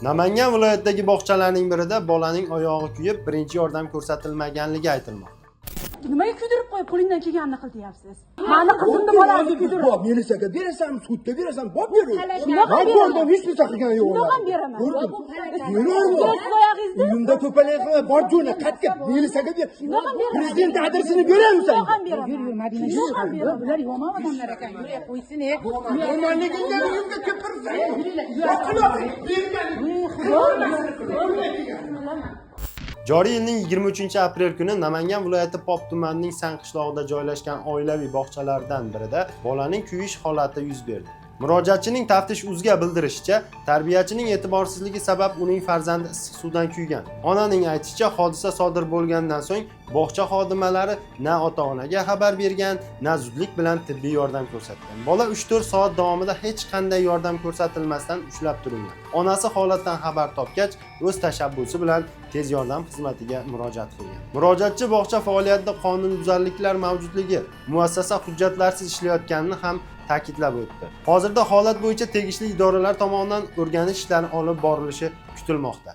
Namangan viloyatidagi bog'chalarning birida bolaning oyog'i kuyib, birinchi yordam ko'rsatilmaganligi aytilmoqda. Nimaga kuydirib qo'yib, qo'lingdan kelganini qil deyapsiz? Mani qizimni bolani kuydirib. Militsiyaga berasan, sudga berasan, bob beraver. Shunaqa Men beraman. ko'rdim, hech narsa qilgani yo'q. Shunaqa beraman. Ko'rdim. Siz oyog'ingizni Uyimda to'palay qilib, bor jo'na qatga militsiyaga ber. Shunaqa beraman. Prezident adresini beraversan. Shunaqa beraman. Madina Shunaqa beraman. bular yomon odamlar ekan. Yura qo'ysin, Yomonligingga uyimga keltirsan. Joriy yilning 23-aprel kuni Namangan viloyati Pop tumanining Sanqishloqda joylashgan oilaviy bog'chalardan birida bolaning kuyish holati yuz berdi. Murojaatchining Taftish.uzga bildirishicha, tarbiyachining e'tiborsizligi sabab uning farzandi issiq suvdan kuygan. Onaning aytishicha, hodisa sodir bo'lgandan so'ng bog'cha xodimalari na ota-onaga xabar bergan, na zudlik bilan tibbiy yordam ko'rsatgan. Bola 3-4 soat davomida hech qanday yordam ko'rsatilmasdan ushlab turilgan. Onasi holatdan xabar topgach, o'z tashabbusi bilan tez yordam xizmatiga murojaat qilgan. Murojaatchi bog'cha faoliyatida qonunbuzarliklar mavjudligi, muassasa hujjatlarsiz ishlayotganini ham ta'kidlab o'tdi. Hozirda holat bo'yicha tegishli idoralar tomonidan o'rganish ishlari olib borilishi kutilmoqda.